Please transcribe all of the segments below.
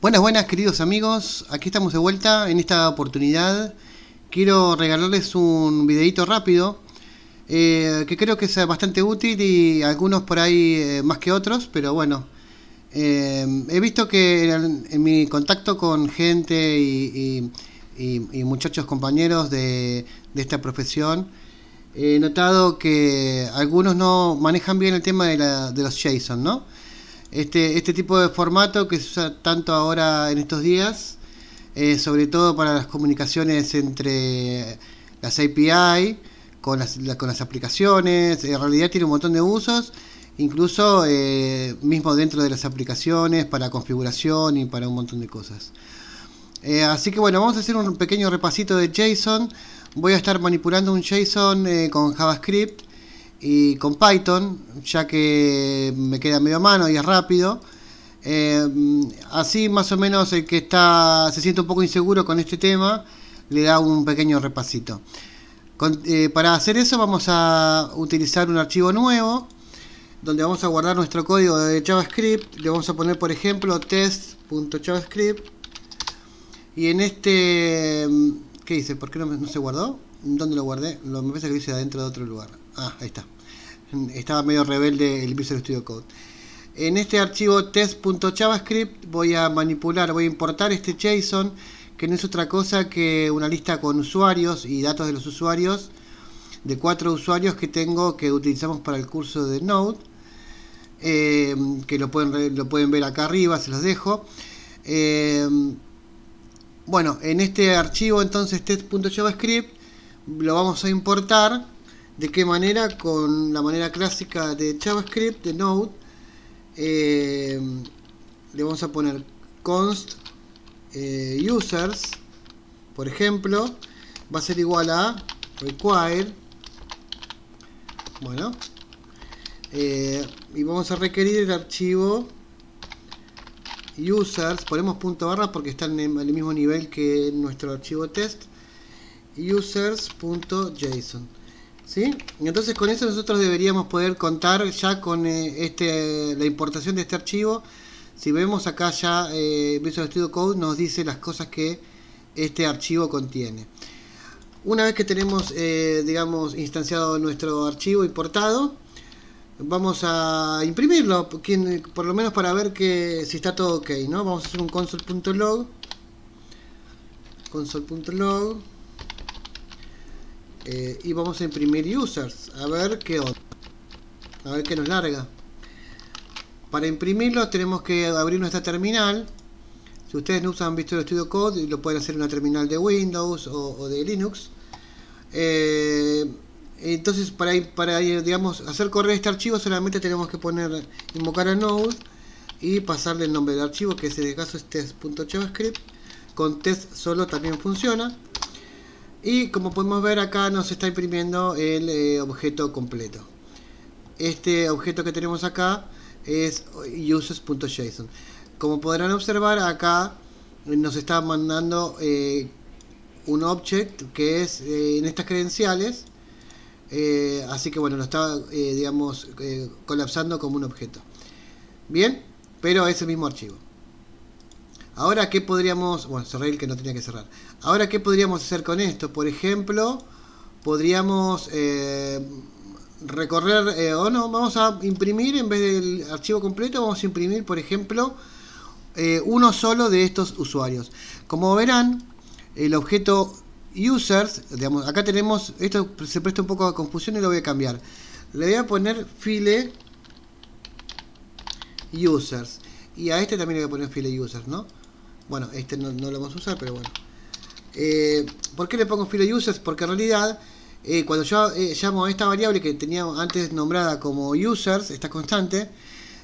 Buenas, buenas queridos amigos, aquí estamos de vuelta. En esta oportunidad quiero regalarles un videito rápido que creo que es bastante útil y algunos por ahí más que otros, pero bueno, he visto que en mi contacto con gente y muchachos compañeros de esta profesión, he notado que algunos no manejan bien el tema de los JSON, ¿no? Este tipo de formato que se usa tanto ahora en estos días, sobre todo para las comunicaciones entre las API, con las aplicaciones. En realidad tiene un montón de usos, incluso mismo dentro de las aplicaciones, para configuración y para un montón de cosas. Así que bueno, vamos a hacer un pequeño repasito de JSON. Voy a estar manipulando un JSON con JavaScript y con Python, ya que me queda medio a mano y es rápido. Así más o menos el que se siente un poco inseguro con este tema le da un pequeño repasito. Para hacer eso vamos a utilizar un archivo nuevo donde vamos a guardar nuestro código de JavaScript. Le vamos a poner, por ejemplo, test.javascript. Y en este... ¿Qué dice? ¿Por qué no se guardó? ¿Dónde lo guardé? Me parece que lo hice adentro de otro lugar. Ah, ahí está. Estaba medio rebelde el Visual Studio Code. En este archivo test.javascript voy a manipular, voy a importar este JSON, que no es otra cosa que una lista con usuarios y datos de los usuarios, de 4 usuarios que tengo, que utilizamos para el curso de Node, que lo pueden ver acá arriba, se los dejo. Bueno, en este archivo entonces test.javascript lo vamos a importar. ¿De qué manera? Con la manera clásica de JavaScript, de Node. Le vamos a poner const users, por ejemplo, va a ser igual a require. Bueno, y vamos a requerir el archivo users. Ponemos punto barra porque están en el mismo nivel que nuestro archivo test. Users.json. ¿Sí? Entonces con eso nosotros deberíamos poder contar ya con la importación de este archivo. Si vemos acá ya Visual Studio Code nos dice las cosas que este archivo contiene. Una vez que tenemos digamos instanciado nuestro archivo importado, vamos a imprimirlo, por lo menos para ver si está todo ok, ¿no? Vamos a hacer un console.log y vamos a imprimir users, a ver qué onda, a ver qué nos larga. Para imprimirlo tenemos que abrir nuestra terminal. Si ustedes no usan Visual Studio Code, lo pueden hacer en una terminal de Windows o de Linux. Entonces para digamos hacer correr este archivo solamente tenemos que invocar a Node y pasarle el nombre del archivo, que en este caso es test.javascript. Con test solo también funciona. Y como podemos ver acá nos está imprimiendo el objeto completo. Este objeto que tenemos acá es users.json. Como podrán observar acá nos está mandando un object que es en estas credenciales. Así que bueno, lo está digamos colapsando como un objeto. Bien, pero es el mismo archivo. Ahora, ¿qué podríamos...? Bueno, cerré el que no tenía que cerrar. Ahora, ¿qué podríamos hacer con esto? Por ejemplo, podríamos recorrer... o no, vamos a imprimir, en vez del archivo completo, vamos a imprimir, por ejemplo, uno solo de estos usuarios. Como verán, el objeto users, digamos, acá tenemos... Esto se presta un poco a confusión y lo voy a cambiar. Le voy a poner file users. Y a este también le voy a poner file users, ¿no? Bueno, este no lo vamos a usar, pero bueno. ¿Por qué le pongo file users? Porque en realidad, cuando yo llamo a esta variable que tenía antes nombrada como users, esta constante,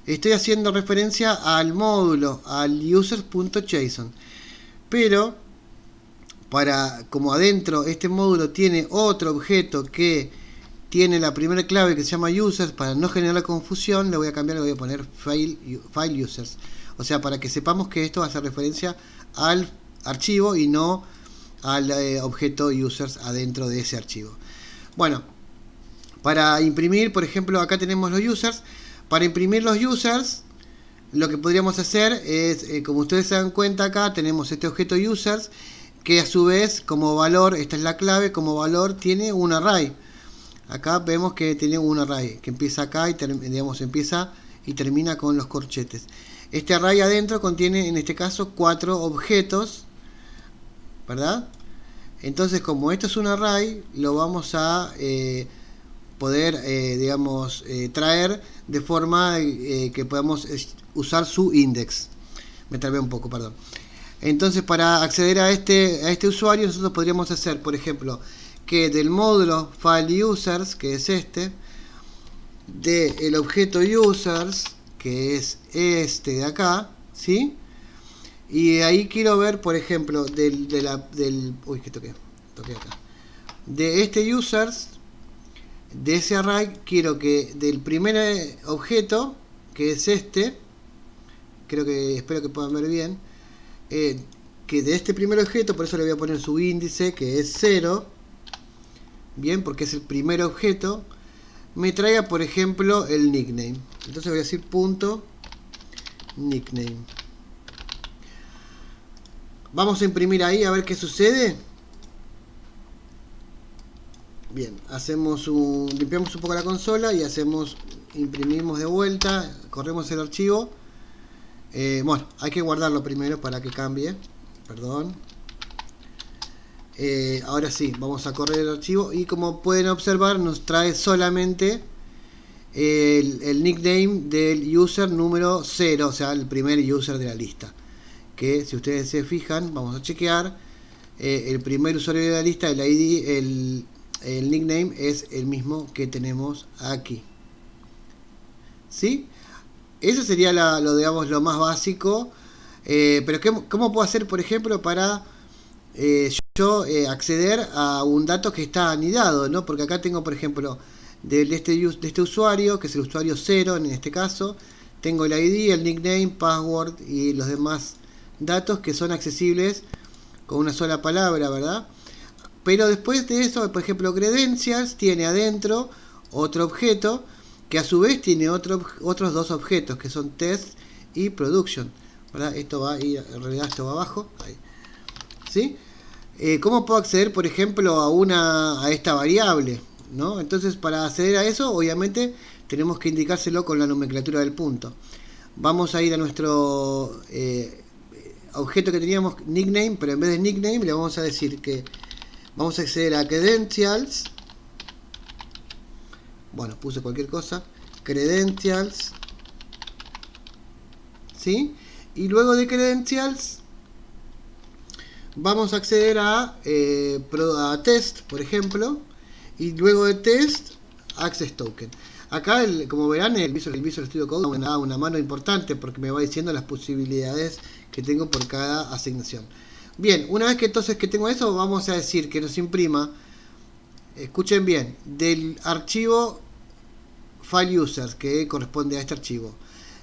estoy haciendo referencia al módulo, al users.json. Pero, como adentro este módulo tiene otro objeto que tiene la primera clave que se llama users, para no generar confusión, le voy a cambiar, le voy a poner file users. O sea, para que sepamos que esto hace referencia al archivo y no al objeto users adentro de ese archivo. Bueno, para imprimir, por ejemplo, acá tenemos los users. Para imprimir los users, lo que podríamos hacer es, como ustedes se dan cuenta acá, tenemos este objeto users, que a su vez como valor, esta es la clave, como valor tiene un array. Acá vemos que tiene un array, que empieza acá y digamos, empieza y termina con los corchetes. Este array adentro contiene, en este caso, 4 objetos, ¿verdad? Entonces, como esto es un array, lo vamos a poder, digamos, traer de forma que podamos usar su index. Me trabé un poco, perdón. Entonces, para acceder a este usuario, nosotros podríamos hacer, por ejemplo, que del módulo file users, que es este, del objeto users, que es este de acá, ¿sí? Y ahí quiero ver, por ejemplo, uy, que toqué acá. De este users, de ese array, quiero que del primer objeto, que es este, espero que puedan ver bien, que de este primer objeto, por eso le voy a poner su índice, que es 0, bien, porque es el primer objeto, me traiga, por ejemplo, el nickname. Entonces voy a decir punto nickname. Vamos a imprimir ahí a ver qué sucede. Bien, limpiamos un poco la consola y imprimimos de vuelta, corremos el archivo. Bueno, hay que guardarlo primero para que cambie. Perdón. Ahora sí, vamos a correr el archivo y como pueden observar nos trae solamente el nickname del user número 0, o sea, el primer user de la lista. Que si ustedes se fijan, vamos a chequear, el primer usuario de la lista, el ID, el nickname es el mismo que tenemos aquí. ¿Sí? Eso sería digamos, lo más básico. Pero ¿cómo puedo hacer, por ejemplo, para yo acceder a un dato que está anidado, ¿no? Porque acá tengo, por ejemplo, de este usuario, que es el usuario 0 en este caso, tengo el ID, el nickname, password y los demás datos que son accesibles con una sola palabra, ¿verdad? Pero después de eso, por ejemplo, credentials tiene adentro otro objeto que a su vez tiene otros dos objetos que son test y production, ¿verdad? Esto va a ir, en realidad esto va abajo, ahí. ¿Sí? ¿Cómo puedo acceder, por ejemplo, a esta variable? ¿No? Entonces, para acceder a eso, obviamente, tenemos que indicárselo con la nomenclatura del punto. Vamos a ir a nuestro objeto que teníamos, nickname, pero en vez de nickname le vamos a decir que vamos a acceder a credentials. Bueno, puse cualquier cosa. Credentials. ¿Sí? Y luego de credentials vamos a acceder a test, por ejemplo. Y luego de test, access token. Acá, como verán, el Visual Studio Code me da una mano importante porque me va diciendo las posibilidades que tengo por cada asignación. Bien, una vez que entonces que tengo eso, vamos a decir que nos imprima, escuchen bien, del archivo file users, que corresponde a este archivo,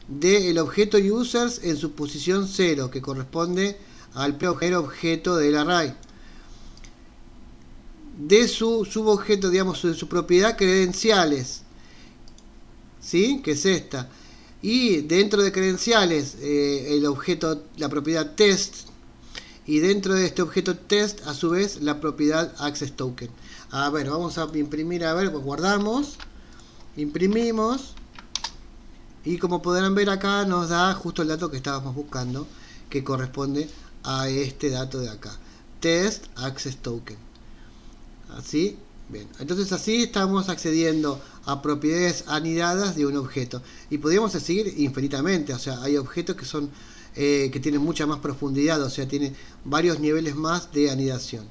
del objeto users en su posición 0, que corresponde al primer objeto del array, de su subobjeto, digamos, de su propiedad credenciales, ¿sí? Que es esta. Y dentro de credenciales, el objeto, la propiedad test. Y dentro de este objeto test, a su vez, la propiedad access token. A ver, vamos a imprimir, a ver, guardamos. Imprimimos. Y como podrán ver acá, nos da justo el dato que estábamos buscando, que corresponde a este dato de acá. Test access token. Así, bien. Entonces así estamos accediendo a propiedades anidadas de un objeto. Y podríamos seguir infinitamente. O sea, hay objetos que son que tienen mucha más profundidad. O sea, tienen varios niveles más de anidación.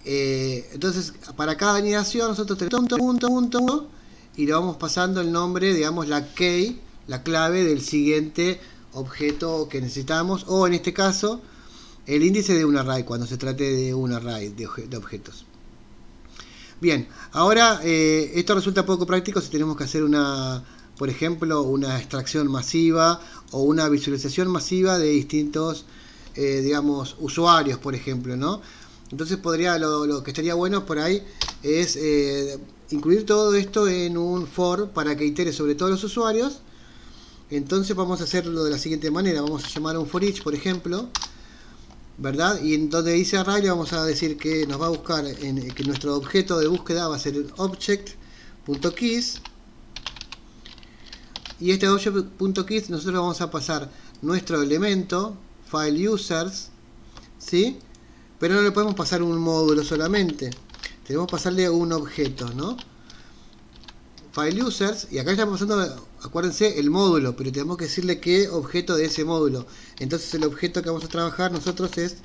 Entonces, para cada anidación nosotros tenemos punto y le vamos pasando el nombre, digamos, la key, la clave del siguiente objeto que necesitamos. O en este caso, el índice de un array, cuando se trate de un array de objetos. Bien, ahora esto resulta poco práctico si tenemos que hacer por ejemplo, una extracción masiva o una visualización masiva de distintos, digamos, usuarios, por ejemplo, ¿no? Entonces lo que estaría bueno por ahí es incluir todo esto en un for para que itere sobre todos los usuarios Entonces vamos a hacerlo de la siguiente manera. Vamos a llamar a un for each, por ejemplo, ¿verdad? Y en donde dice array le vamos a decir que nos va a buscar, que nuestro objeto de búsqueda va a ser el object.keys. Y este object.keys nosotros vamos a pasar nuestro elemento, file users, ¿sí? Pero no le podemos pasar un módulo solamente. Tenemos que pasarle un objeto, ¿no? File users, y acá estamos pasando, acuérdense, el módulo, pero tenemos que decirle qué objeto de ese módulo. Entonces el objeto que vamos a trabajar nosotros es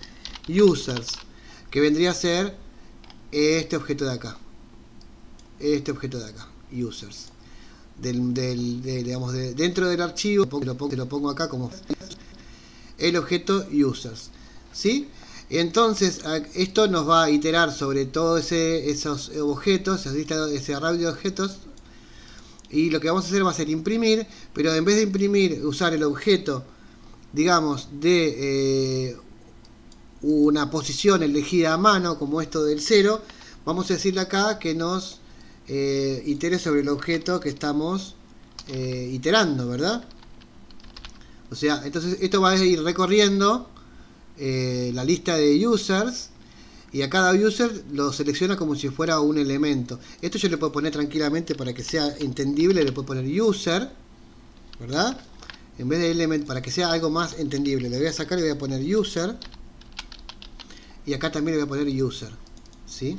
users, que vendría a ser este objeto de acá. Este objeto de acá, users. Digamos, dentro del archivo, lo pongo acá como el objeto users, ¿sí? Entonces esto nos va a iterar sobre todos esos objetos, ese array de objetos, y lo que vamos a hacer va a ser imprimir, pero en vez de imprimir, usar el objeto, digamos, de una posición elegida a mano, como esto del 0, vamos a decirle acá que nos itere sobre el objeto que estamos iterando, ¿verdad? O sea, entonces esto va a ir recorriendo la lista de users, y a cada user lo selecciona como si fuera un elemento. Esto yo le puedo poner tranquilamente para que sea entendible, le puedo poner user, ¿verdad? En vez de element, para que sea algo más entendible, le voy a sacar y voy a poner user, y acá también le voy a poner user, ¿sí?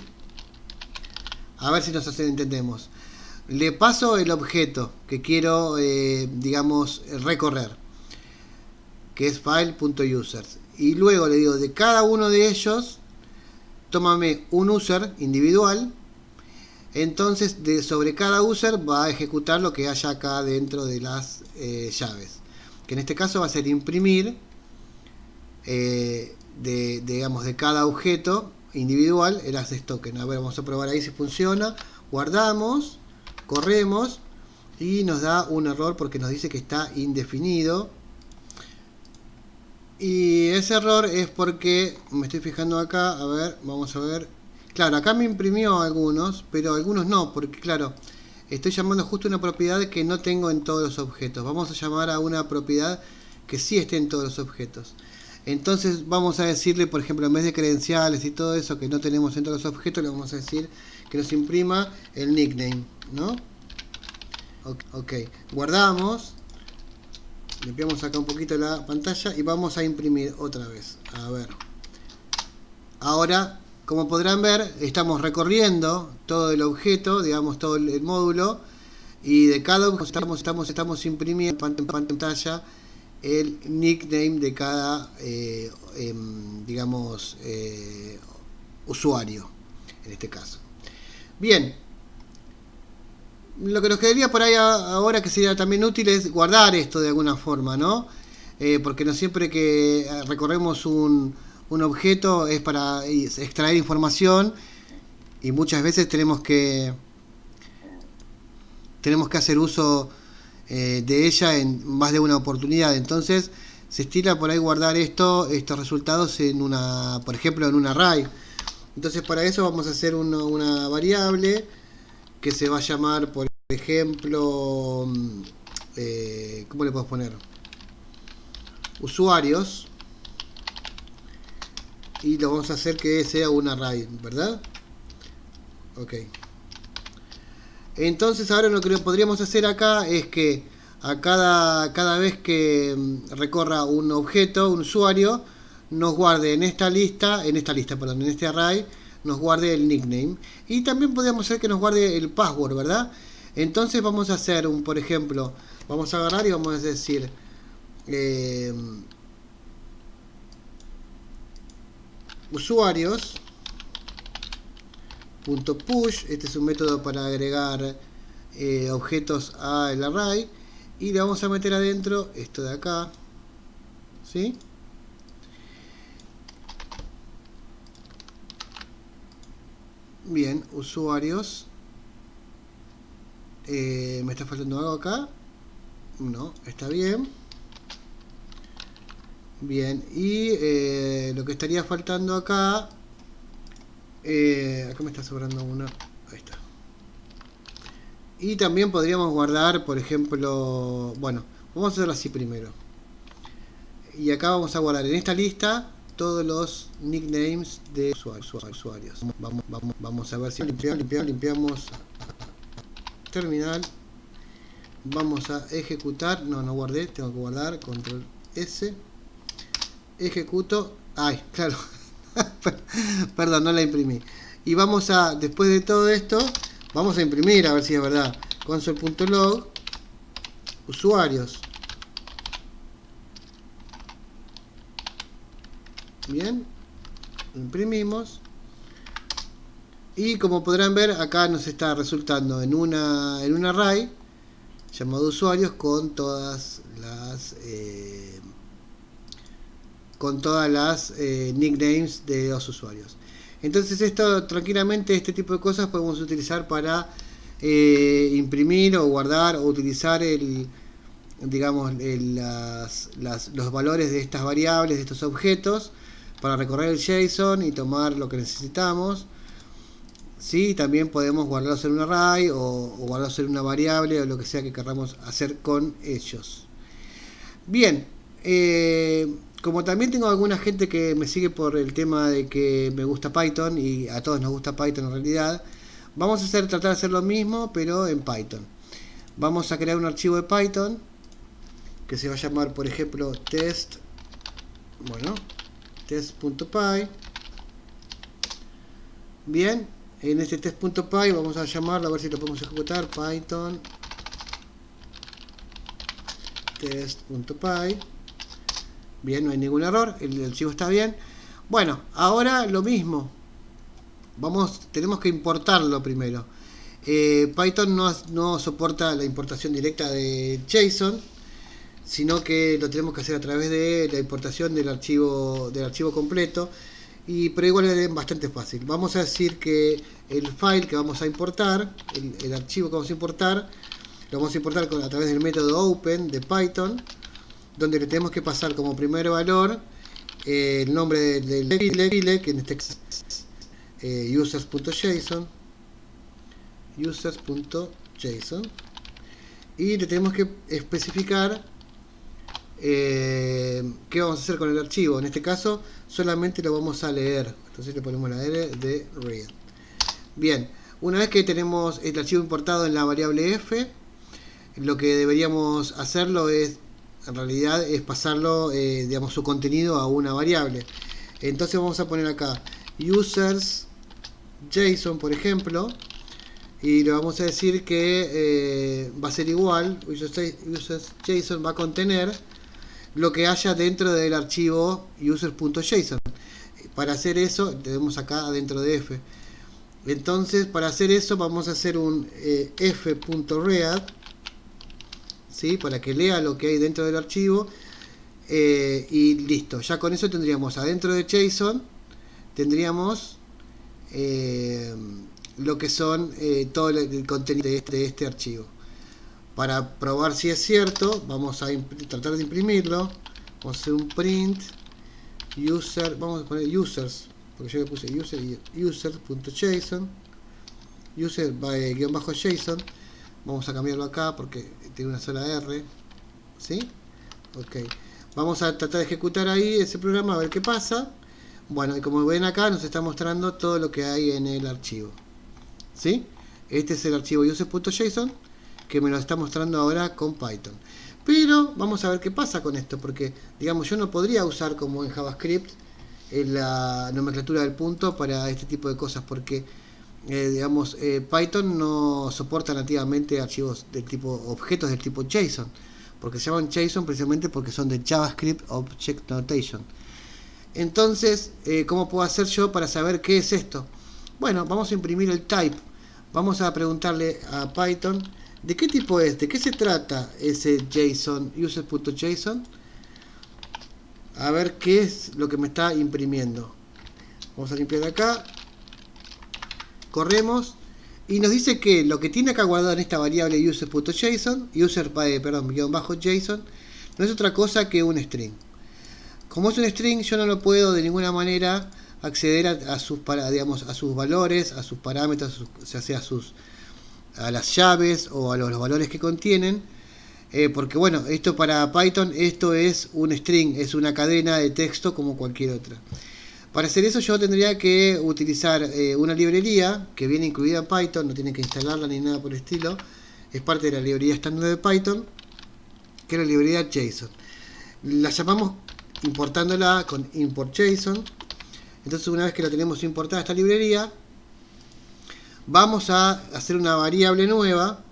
A ver si nos entendemos. Le paso el objeto que quiero, digamos, recorrer, que es file.users, y luego le digo de cada uno de ellos, tómame un user individual. Entonces sobre cada user va a ejecutar lo que haya acá dentro de las llaves, que en este caso va a ser imprimir digamos, de cada objeto individual el access token. A ver, vamos a probar ahí si funciona. Guardamos, corremos y nos da un error porque nos dice que está indefinido. Y ese error es porque, me estoy fijando acá, a ver, vamos a ver. Claro, acá me imprimió algunos, pero algunos no, porque claro, estoy llamando justo una propiedad que no tengo en todos los objetos. Vamos a llamar a una propiedad que sí esté en todos los objetos. Entonces vamos a decirle, por ejemplo, en vez de credenciales y todo eso que no tenemos en todos los objetos, le vamos a decir que nos imprima el nickname, ¿no? Ok, guardamos. Limpiamos acá un poquito la pantalla y vamos a imprimir otra vez. A ver. Ahora, como podrán ver, estamos recorriendo todo el objeto, digamos todo el módulo, y de cada objeto estamos imprimiendo en pantalla el nickname de cada, digamos, usuario, en este caso. Bien. Lo que nos quedaría por ahí ahora, que sería también útil, es guardar esto de alguna forma, ¿no? Porque no siempre que recorremos un objeto es para extraer información, y muchas veces tenemos que hacer uso de ella en más de una oportunidad. Entonces se estila por ahí guardar estos resultados en una, por ejemplo, en un array. Entonces para eso vamos a hacer una variable que se va a llamar, por ejemplo, ¿cómo le podemos poner? Usuarios, y lo vamos a hacer que sea un array, ¿verdad? Ok. Entonces ahora lo que podríamos hacer acá es que a cada vez que recorra un objeto, un usuario, nos guarde en este array, nos guarde el nickname, y también podemos hacer que nos guarde el password, ¿verdad? Entonces vamos a hacer por ejemplo, vamos a agarrar y vamos a decir usuarios .push, este es un método para agregar objetos al array, y le vamos a meter adentro esto de acá, ¿sí? Bien, usuarios. ¿Me está faltando algo acá? No, está bien. Bien, y lo que estaría faltando acá, acá me está sobrando una. Ahí está. Y también podríamos guardar, por ejemplo, bueno, Vamos a hacerlo así primero. Y acá vamos a guardar en esta lista todos los nicknames de usuarios. Vamos a ver si limpiamos terminal. Vamos a ejecutar. No guardé, tengo que guardar. Control S. Ejecuto. Ay, claro. Perdón, no la imprimí. Y vamos a, después de todo esto, vamos a imprimir a ver si es verdad. Console.log usuarios. Bien, imprimimos y como podrán ver acá nos está resultando en un array llamado usuarios con todas las nicknames de los usuarios. Entonces esto tranquilamente, este tipo de cosas podemos utilizar para imprimir o guardar o utilizar los valores de estas variables, de estos objetos, para recorrer el JSON y tomar lo que necesitamos. ¿Sí? También podemos guardarlos en un array o guardarlos en una variable o lo que sea que queramos hacer con ellos. Bien, como también tengo alguna gente que me sigue por el tema de que me gusta Python, y a todos nos gusta Python en realidad, vamos a tratar de hacer lo mismo pero en Python. Vamos a crear un archivo de Python que se va a llamar, por ejemplo, test.py. Bien, en este test.py vamos a llamarlo, a ver si lo podemos ejecutar, Python test.py. Bien, no hay ningún error, el archivo está bien. Bueno, ahora lo mismo, tenemos que importarlo primero. Python no soporta la importación directa de JSON, sino que lo tenemos que hacer a través de la importación del archivo completo, pero igual es bastante fácil. Vamos a decir que el file que vamos a importar, el archivo que vamos a importar, lo vamos a importar a través del método open de Python, donde le tenemos que pasar como primer valor el nombre del file, que en este caso es users.json, y le tenemos que especificar qué vamos a hacer con el archivo. En este caso solamente lo vamos a leer, entonces le ponemos la R de read. Bien, una vez que tenemos el archivo importado en la variable f, lo que deberíamos hacerlo es, en realidad, es pasarlo, digamos, su contenido a una variable. Entonces vamos a poner acá users JSON, por ejemplo, y le vamos a decir que va a ser igual, users JSON va a contener lo que haya dentro del archivo users.json. Para hacer eso, tenemos acá adentro de f. Entonces, para hacer eso, vamos a hacer un f.read, ¿sí? Para que lea lo que hay dentro del archivo, y listo. Ya con eso tendríamos adentro de JSON, tendríamos lo que son todo el contenido de este archivo. Para probar si es cierto, vamos a tratar de imprimirlo. Vamos a hacer un print user, vamos a poner users, porque yo le puse users.json, user-json. Vamos a cambiarlo acá porque tiene una sola R, ¿sí? Ok, vamos a tratar de ejecutar ahí ese programa a ver qué pasa. Bueno, y como ven acá nos está mostrando todo lo que hay en el archivo, ¿sí? Este es el archivo users.json que me lo está mostrando ahora con Python. Pero vamos a ver qué pasa con esto, porque digamos yo no podría usar como en JavaScript la nomenclatura del punto para este tipo de cosas, porque Python no soporta nativamente archivos del tipo objetos del tipo JSON, porque se llaman JSON precisamente porque son de JavaScript Object Notation. Entonces, ¿cómo puedo hacer yo para saber qué es esto? Bueno, vamos a imprimir el type. Vamos a preguntarle a Python ¿de qué tipo es? ¿De qué se trata ese JSON, user.json? A ver qué es lo que me está imprimiendo. Vamos a limpiar acá. Corremos. Y nos dice que lo que tiene acá guardado en esta variable user.json, JSON, no es otra cosa que un string. Como es un string, yo no lo puedo de ninguna manera acceder a sus valores, a sus parámetros, a las llaves o a los valores que contienen, Porque bueno, esto para Python, esto es un string, es una cadena de texto como cualquier otra. Para hacer eso yo tendría que utilizar una librería que viene incluida en Python, no tienen que instalarla ni nada por el estilo. Es parte de la librería estándar de Python, que es la librería JSON. La llamamos importándola con import JSON. Entonces una vez que la tenemos importada esta librería, vamos a hacer una variable nueva,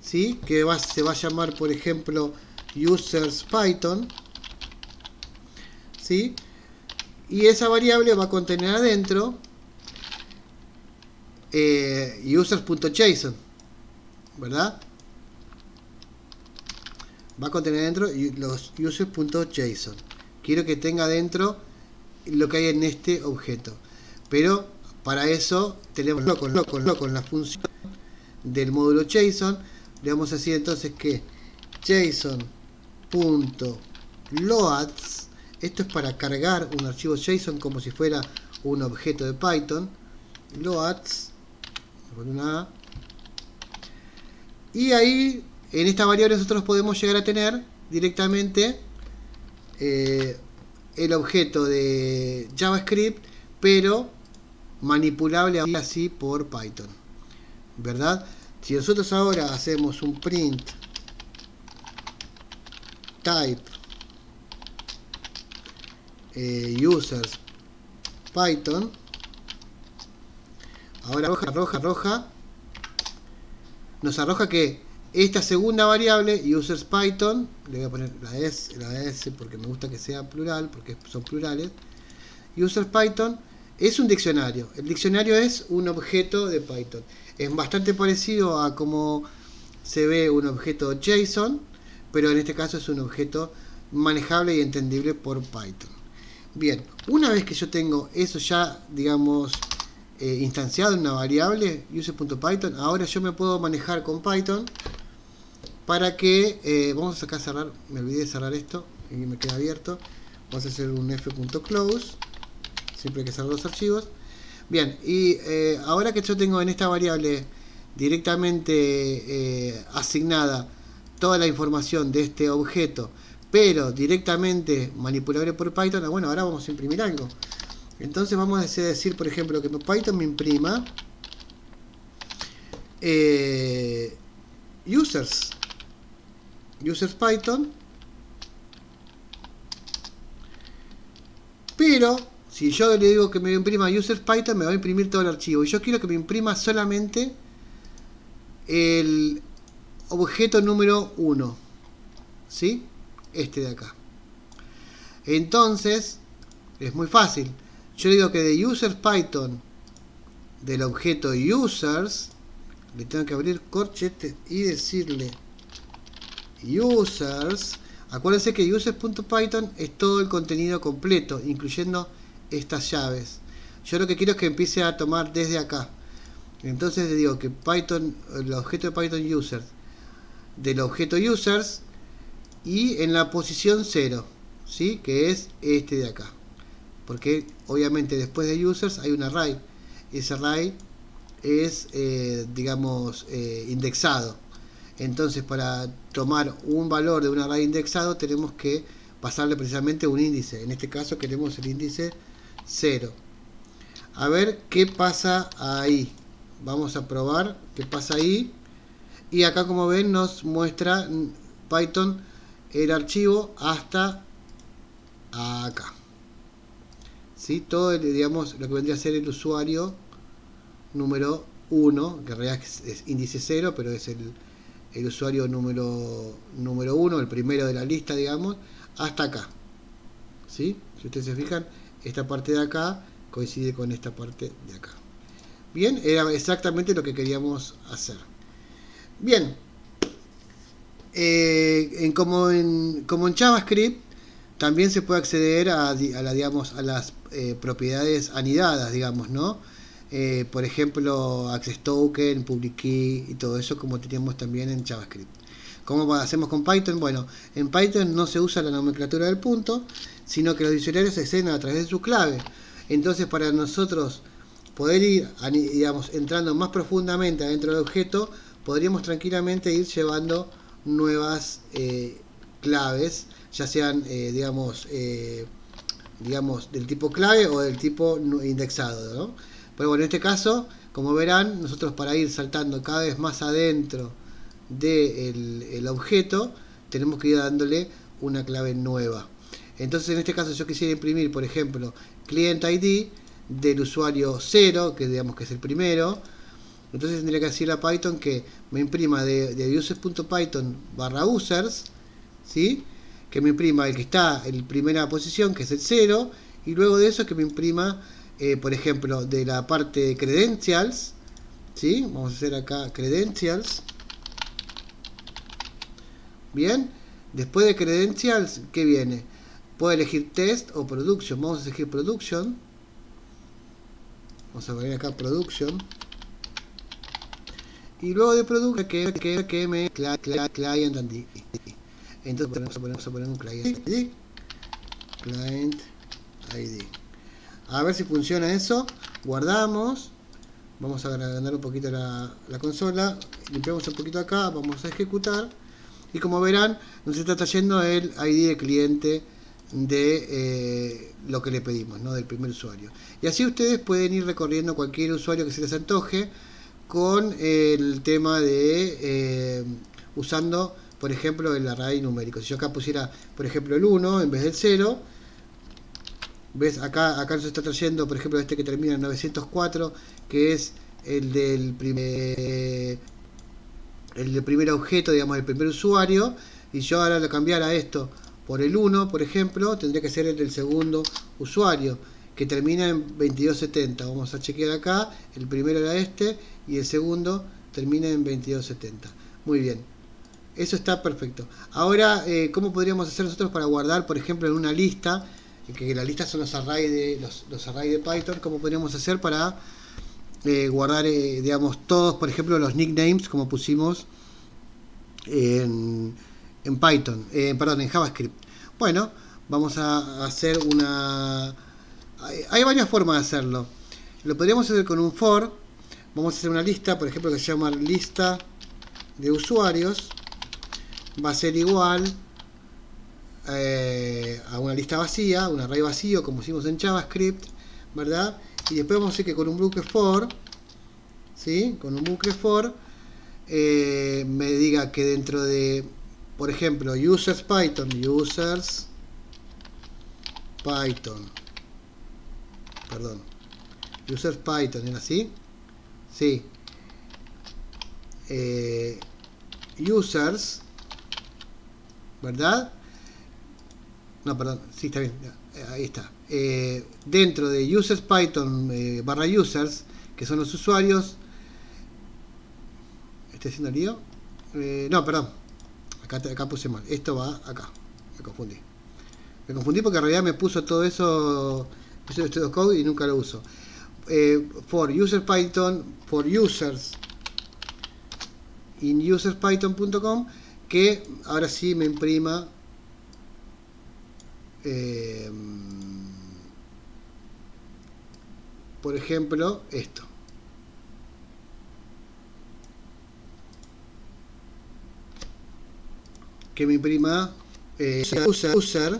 ¿sí? Que se va a llamar, por ejemplo, userspython, ¿sí? Y esa variable va a contener adentro users.json, ¿verdad? Va a contener adentro los users.json. Quiero que tenga adentro lo que hay en este objeto. Pero para eso tenemos con la función del módulo JSON. Le vamos a decir entonces que JSON.loads, esto es para cargar un archivo JSON como si fuera un objeto de Python. Loads, con una A. Y ahí, en esta variable nosotros podemos llegar a tener directamente el objeto de JavaScript, pero manipulable así por Python, ¿verdad? Si nosotros ahora hacemos un print type users Python, ahora nos arroja que esta segunda variable, users Python, le voy a poner la S porque me gusta que sea plural, porque son plurales, users Python es un diccionario. El diccionario es un objeto de Python. Es bastante parecido a como se ve un objeto JSON, pero en este caso es un objeto manejable y entendible por Python. Bien, una vez que yo tengo eso ya, digamos, instanciado en una variable, user.python, ahora yo me puedo manejar con Python para que, vamos acá a cerrar, me olvidé de cerrar esto y me queda abierto. Vamos a hacer un f.close, siempre hay que cerrar los archivos. Bien, y ahora que yo tengo en esta variable directamente asignada toda la información de este objeto, pero directamente manipulable por Python, bueno, ahora vamos a imprimir algo. Entonces vamos a decir, por ejemplo, que Python me imprima users Python, pero si yo le digo que me imprima users Python, me va a imprimir todo el archivo, y yo quiero que me imprima solamente el objeto número 1, ¿sí? Este de acá. Entonces es muy fácil. Yo digo que de users Python, del objeto users, le tengo que abrir corchetes y decirle users. Acuérdense que users.python es todo el contenido completo, incluyendo estas llaves. Yo lo que quiero es que empiece a tomar desde acá. Entonces le digo que Python, el objeto de Python users, del objeto users, y en la posición 0, ¿sí? Que es este de acá. Porque obviamente después de users hay un array. Ese array es, digamos, indexado. Entonces para tomar un valor de un array indexado tenemos que pasarle precisamente un índice. En este caso queremos el índice 0. A ver qué pasa ahí. Vamos a probar qué pasa ahí. Y acá, como ven, nos muestra Python el archivo hasta acá. ¿Sí? Todo, digamos, lo que vendría a ser el usuario número 1, que en realidad es índice 0, pero es el usuario número 1, el primero de la lista, digamos, hasta acá. ¿Sí? Si ustedes se fijan, esta parte de acá coincide con esta parte de acá. Bien, era exactamente lo que queríamos hacer. Bien, como en JavaScript también se puede acceder a las propiedades anidadas, digamos, ¿no? Por ejemplo, access token, public key y todo eso, como teníamos también en JavaScript. ¿Cómo hacemos con Python? Bueno, en Python no se usa la nomenclatura del punto, sino que los diccionarios se acceden a través de su clave. Entonces, para nosotros poder ir, digamos, entrando más profundamente adentro del objeto, podríamos tranquilamente ir llevando nuevas claves, ya sean digamos del tipo clave o del tipo indexado, ¿no? Pero bueno, en este caso, como verán, nosotros para ir saltando cada vez más adentro del objeto, tenemos que ir dándole una clave nueva. Entonces, en este caso, yo quisiera imprimir, por ejemplo, client ID del usuario 0, que digamos que es el primero. Entonces tendría que decirle a Python que me imprima de users.python /users, ¿sí? Que me imprima el que está en primera posición, que es el 0, y luego de eso que me imprima, por ejemplo, de la parte de credentials, ¿sí? Vamos a hacer acá credentials. Bien, después de credentials, ¿qué viene? Puedo elegir test o production. Vamos a elegir production. Vamos a poner acá production. Y luego de production que me client ID. Entonces vamos a poner un client ID. Client ID. A ver si funciona eso. Guardamos. Vamos a agrandar un poquito la consola. Limpiamos un poquito acá. Vamos a ejecutar. Y como verán, nos está trayendo el ID de cliente de lo que le pedimos, ¿no? Del primer usuario. Y así ustedes pueden ir recorriendo cualquier usuario que se les antoje con el tema de usando, por ejemplo, el array numérico. Si yo acá pusiera, por ejemplo, el 1 en vez del 0, ¿ves? Acá nos está trayendo, por ejemplo, este que termina en 904, que es el del primer objeto, digamos, el primer usuario. Y yo ahora lo cambiara esto por el 1, por ejemplo, tendría que ser el del segundo usuario, que termina en 2270. Vamos a chequear acá, el primero era este y el segundo termina en 2270. Muy bien, eso está perfecto. Ahora, ¿cómo podríamos hacer nosotros para guardar, por ejemplo, en una lista, que las listas son los arrays de Python? ¿Cómo podríamos hacer para guardar, digamos, todos, por ejemplo, los nicknames, como pusimos en Python, perdón, en JavaScript? Bueno, vamos a hacer una... Hay varias formas de hacerlo. Lo podríamos hacer con un for. Vamos a hacer una lista, por ejemplo, que se llama lista de usuarios. Va a ser igual a una lista vacía, un array vacío, como hicimos en JavaScript, ¿verdad? Y después vamos a decir que con un bucle for, ¿sí? Con un bucle for, me diga que dentro de, por ejemplo, users Python, ¿era así? Sí. Users, ¿verdad? No, perdón, sí, está bien, ahí está. Dentro de users Python /users, que son los usuarios. ¿Estoy haciendo lío? No, perdón, acá puse mal. Esto va acá, me confundí porque en realidad me puso todo eso, puse el code y nunca lo uso. For users Python, for users in userspython.com, que ahora sí me imprima por ejemplo esto. Que me imprima user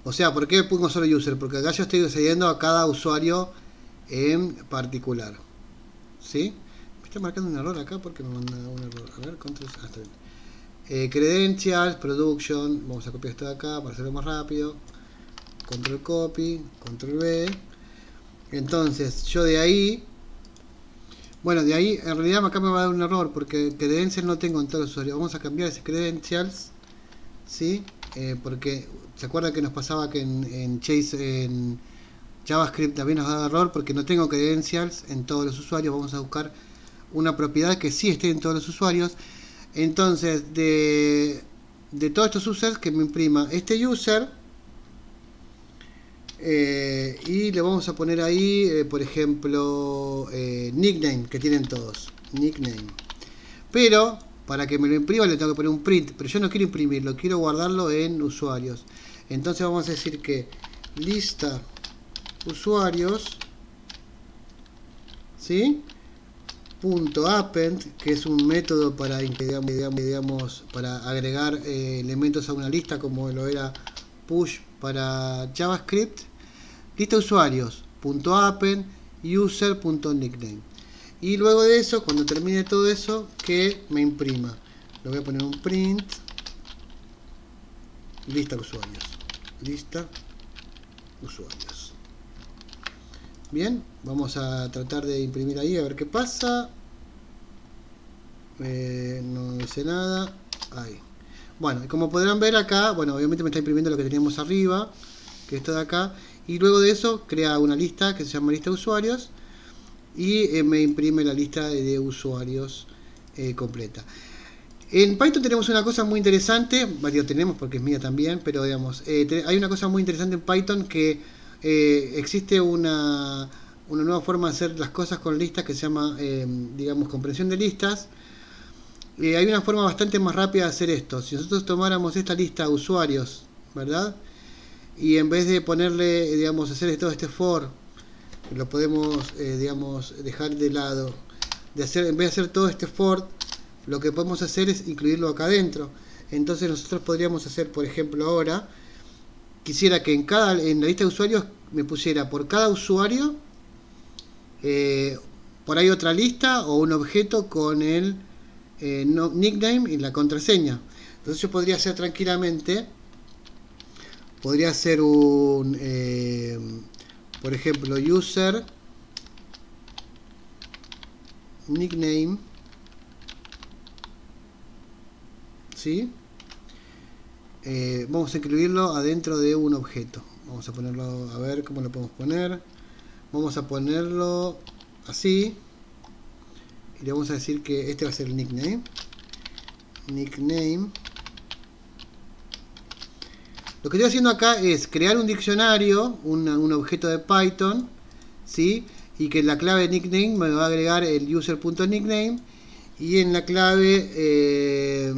O sea, ¿por qué pongo solo user? Porque acá yo estoy accediendo a cada usuario en particular. ¿Sí? Me está marcando un error acá porque me manda un error. A ver, control. Está bien. Credentials, production. Vamos a copiar esto de acá para hacerlo más rápido. Control copy, control V. Entonces, yo de ahí. Bueno, de ahí en realidad acá me va a dar un error porque credentials no tengo en todos los usuarios. Vamos a cambiar ese credentials, ¿sí? Porque se acuerdan que nos pasaba que en JavaScript también nos da error porque no tengo credentials en todos los usuarios. Vamos a buscar una propiedad que sí esté en todos los usuarios. Entonces, de todos estos users, que me imprima este user. Y le vamos a poner ahí, por ejemplo, nickname, que tienen todos. Nickname. Pero, para que me lo imprima le tengo que poner un print. Pero yo no quiero imprimirlo, quiero guardarlo en usuarios. Entonces vamos a decir que lista usuarios, ¿sí? .append, que es un método para, digamos, para agregar elementos a una lista, como lo era push para JavaScript. Lista usuarios, .append, user.nickname. Y luego de eso, cuando termine todo eso, que me imprima. Le voy a poner un print lista usuarios. Lista usuarios. Bien, vamos a tratar de imprimir ahí a ver qué pasa. No dice nada. Ahí. Bueno, como podrán ver acá, bueno, obviamente me está imprimiendo lo que teníamos arriba, que es esto de acá. Y luego de eso crea una lista que se llama lista de usuarios. Y me imprime la lista de usuarios completa. En Python tenemos una cosa muy interesante, tenemos porque es mía también, pero digamos, hay una cosa muy interesante en Python que existe una nueva forma de hacer las cosas con listas que se llama, digamos, comprensión de listas. Hay una forma bastante más rápida de hacer esto. Si nosotros tomáramos esta lista de usuarios, ¿verdad? Y en vez de ponerle, digamos, hacer todo este for, lo podemos, digamos, dejar de lado. En vez de hacer todo este for, lo que podemos hacer es incluirlo acá adentro. Entonces nosotros podríamos hacer, por ejemplo, ahora, quisiera que en la lista de usuarios me pusiera por cada usuario, por ahí otra lista o un objeto con el nickname y la contraseña. Entonces yo podría hacer tranquilamente, podría hacer un, por ejemplo, user nickname, ¿sí? Vamos a incluirlo adentro de un objeto. Vamos a ponerlo, a ver cómo lo podemos poner. Vamos a ponerlo así. Y le vamos a decir que este va a ser el nickname. Nickname. Lo que estoy haciendo acá es crear un diccionario, un objeto de Python, ¿sí? Y que en la clave nickname me va a agregar el user.nickname. Y en la clave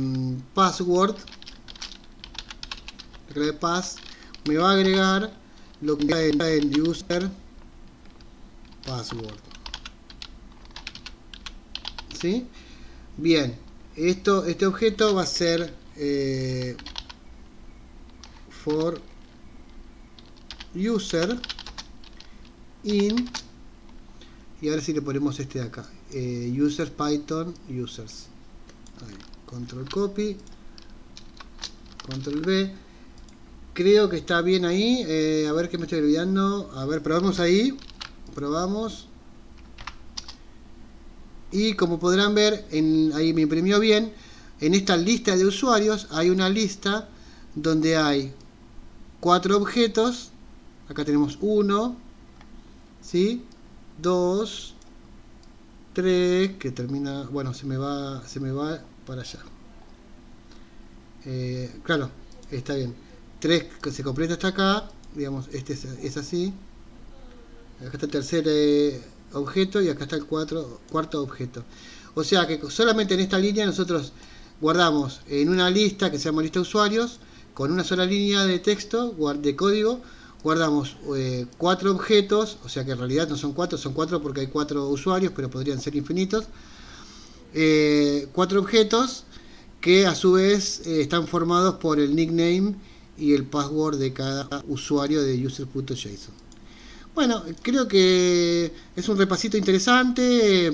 password, la clave pass, me va a agregar lo que está en el user password. ¿Sí? Bien, este objeto va a ser for user in, y ahora sí le ponemos este de acá, user Python users. Ahí, control copy, control V. Creo que está bien ahí. A ver qué me estoy olvidando. A ver, probamos ahí. Probamos. Y como podrán ver, ahí me imprimió bien. En esta lista de usuarios hay una lista donde hay 4 objetos. Acá tenemos 1, ¿sí? 2, 3, que termina, bueno, se me va para allá. Claro, está bien. 3 que se completa hasta acá, digamos, este es así. Acá está el tercer objeto y acá está el cuarto objeto. O sea que solamente en esta línea nosotros guardamos en una lista que se llama lista de usuarios, con una sola línea de texto, de código, guardamos 4 objetos, o sea que en realidad no son 4, son 4 porque hay 4 usuarios, pero podrían ser infinitos. 4 objetos que a su vez están formados por el nickname y el password de cada usuario de user.json. Bueno, creo que es un repasito interesante,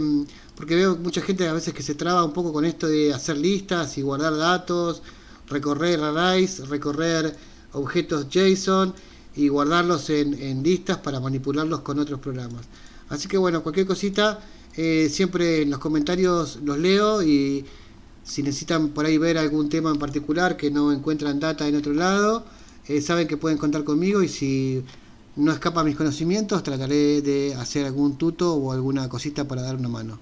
porque veo mucha gente a veces que se traba un poco con esto de hacer listas y guardar datos, recorrer arrays, recorrer objetos JSON y guardarlos en listas para manipularlos con otros programas. Así que bueno, cualquier cosita, siempre en los comentarios los leo, y si necesitan por ahí ver algún tema en particular que no encuentran data en otro lado, saben que pueden contar conmigo, y si no escapa a mis conocimientos, trataré de hacer algún tuto o alguna cosita para dar una mano.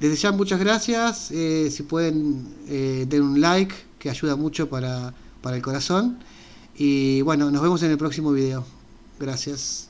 Desde ya muchas gracias, si pueden den un like, que ayuda mucho para el corazón, y bueno, nos vemos en el próximo video. Gracias.